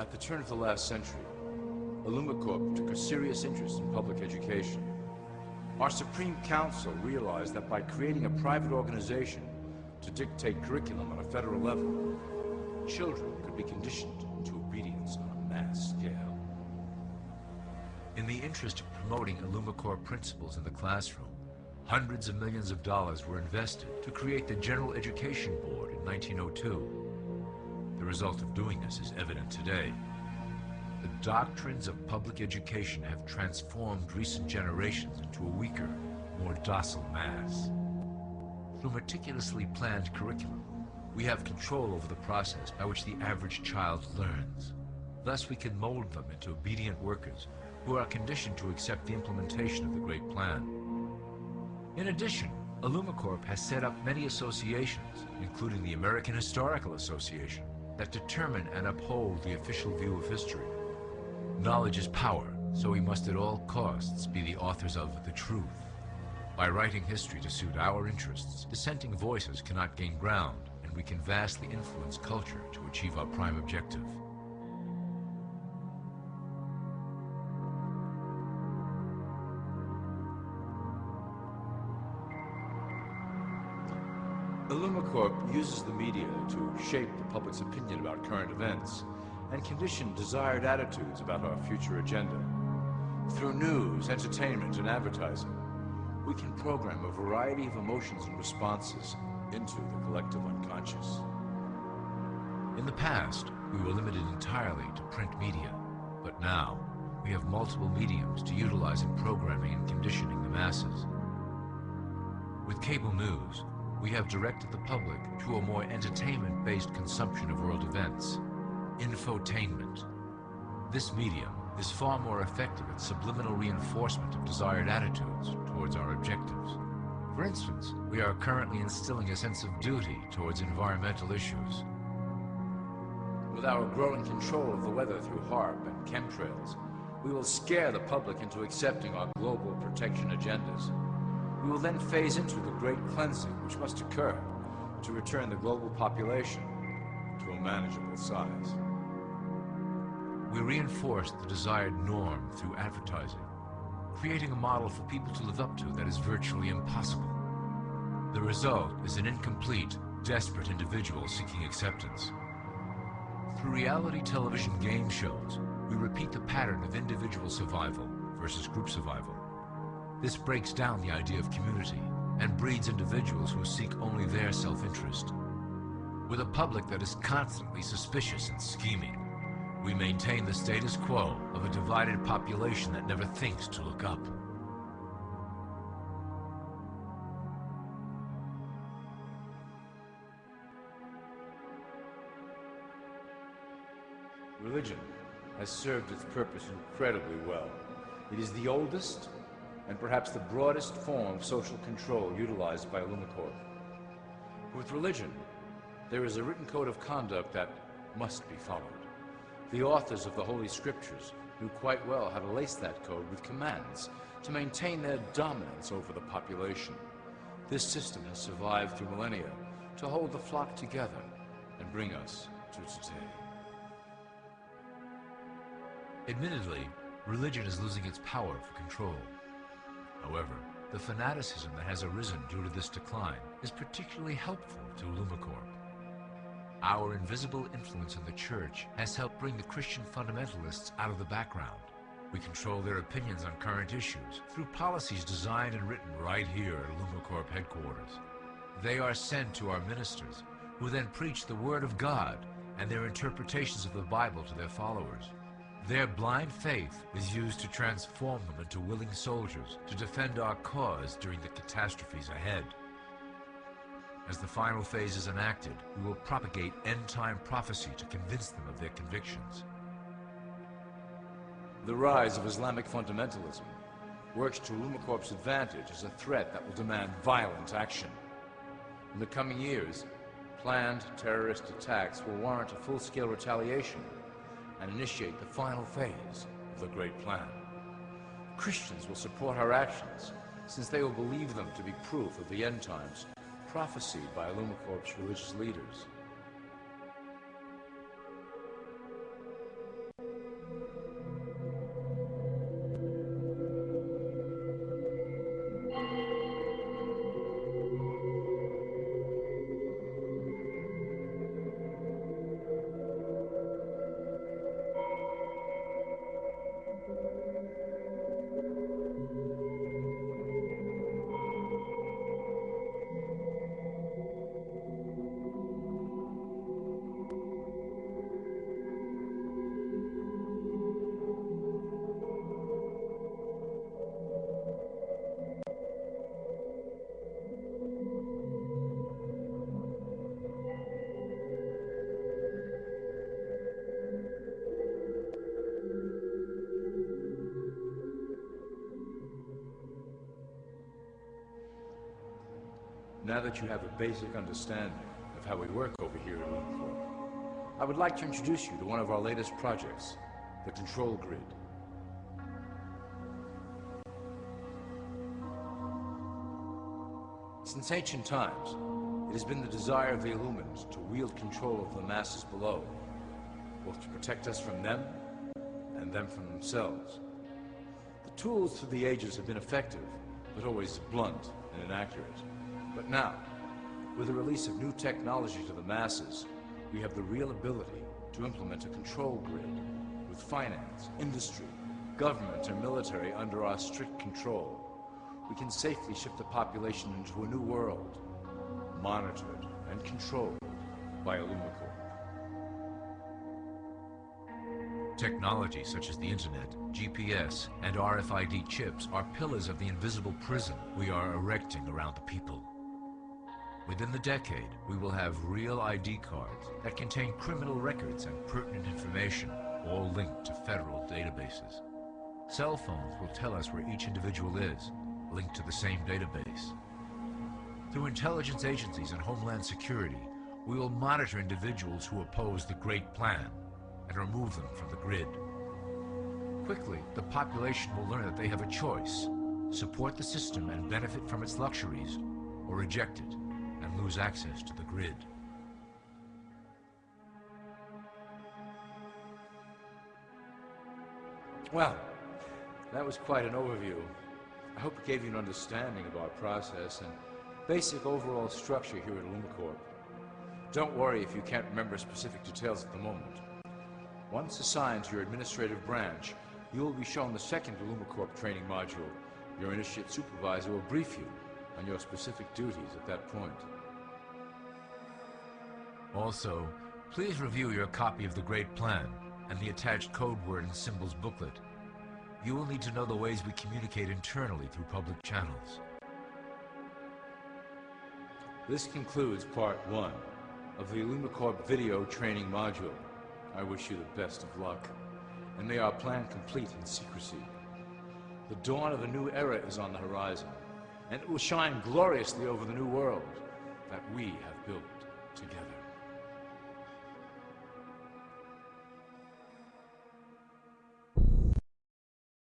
At the turn of the last century, ILLUMICORP took a serious interest in public education. Our Supreme Council realized that by creating a private organization to dictate curriculum on a federal level, children could be conditioned into obedience on a mass scale. In the interest of promoting ILLUMICORP principles in the classroom, hundreds of millions of dollars were invested to create the General Education Board in 1902. The result of doing this is evident today. The doctrines of public education have transformed recent generations into a weaker, more docile mass. Through meticulously planned curriculum, we have control over the process by which the average child learns. Thus, we can mold them into obedient workers who are conditioned to accept the implementation of the Great Plan. In addition, ILLUMICORP has set up many associations, including the American Historical Association, that determine and uphold the official view of history. Knowledge is power, so we must at all costs be the authors of the truth. By writing history to suit our interests, dissenting voices cannot gain ground, and we can vastly influence culture to achieve our prime objective. ILLUMICORP uses the media to shape the public's opinion about current events and condition desired attitudes about our future agenda. Through news, entertainment, and advertising, we can program a variety of emotions and responses into the collective unconscious. In the past, we were limited entirely to print media, but now we have multiple mediums to utilize in programming and conditioning the masses. With cable news, we have directed the public to a more entertainment-based consumption of world events, infotainment. This medium is far more effective at subliminal reinforcement of desired attitudes towards our objectives. For instance, we are currently instilling a sense of duty towards environmental issues. With our growing control of the weather through HARP and chemtrails, we will scare the public into accepting our global protection agendas. We will then phase into the great cleansing which must occur to return the global population to a manageable size. We reinforce the desired norm through advertising, creating a model for people to live up to that is virtually impossible. The result is an incomplete, desperate individual seeking acceptance. Through reality television game shows, we repeat the pattern of individual survival versus group survival. This breaks down the idea of community and breeds individuals who seek only their self-interest. With a public that is constantly suspicious and scheming, we maintain the status quo of a divided population that never thinks to look up. Religion has served its purpose incredibly well. It is the oldest and perhaps the broadest form of social control utilized by ILLUMICORP. With religion, there is a written code of conduct that must be followed. The authors of the Holy Scriptures knew quite well how to lace that code with commands to maintain their dominance over the population. This system has survived through millennia to hold the flock together and bring us to today. Admittedly, religion is losing its power for control. However, the fanaticism that has arisen due to this decline is particularly helpful to ILLUMICORP. Our invisible influence in the Church has helped bring the Christian fundamentalists out of the background. We control their opinions on current issues through policies designed and written right here at ILLUMICORP headquarters. They are sent to our ministers, who then preach the Word of God and their interpretations of the Bible to their followers. Their blind faith is used to transform them into willing soldiers to defend our cause during the catastrophes ahead. As the final phase is enacted, we will propagate end-time prophecy to convince them of their convictions. The rise of Islamic fundamentalism works to ILLUMICORP's advantage as a threat that will demand violent action. In the coming years, planned terrorist attacks will warrant a full-scale retaliation and initiate the final phase of the Great Plan. Christians will support our actions, since they will believe them to be proof of the end times prophesied by ILLUMICORP's religious leaders. Now that you have a basic understanding of how we work over here at ILLUMICORP, I would like to introduce you to one of our latest projects, the Control Grid. Since ancient times, it has been the desire of the Illumins to wield control of the masses below, both to protect us from them and them from themselves. The tools through the ages have been effective, but always blunt and inaccurate. But now, with the release of new technology to the masses, we have the real ability to implement a control grid with finance, industry, government, and military under our strict control. We can safely shift the population into a new world, monitored and controlled by ILLUMICORP. Technology such as the internet, GPS, and RFID chips are pillars of the invisible prison we are erecting around the people. Within the decade, we will have real ID cards that contain criminal records and pertinent information, all linked to federal databases. Cell phones will tell us where each individual is, linked to the same database. Through intelligence agencies and Homeland Security, we will monitor individuals who oppose the Great Plan and remove them from the grid. Quickly, the population will learn that they have a choice: support the system and benefit from its luxuries, or reject it and lose access to the grid. Well, that was quite an overview. I hope it gave you an understanding of our process and basic overall structure here at ILLUMICORP. Don't worry if you can't remember specific details at the moment. Once assigned to your administrative branch, you will be shown the second ILLUMICORP training module. Your initiate supervisor will brief you on your specific duties at that point. Also, please review your copy of the Great Plan and the attached code word and symbols booklet. You will need to know the ways we communicate internally through public channels. This concludes Part 1 of the ILLUMICORP video training module. I wish you the best of luck, and may our plan complete in secrecy. The dawn of a new era is on the horizon, and it will shine gloriously over the new world that we have built together.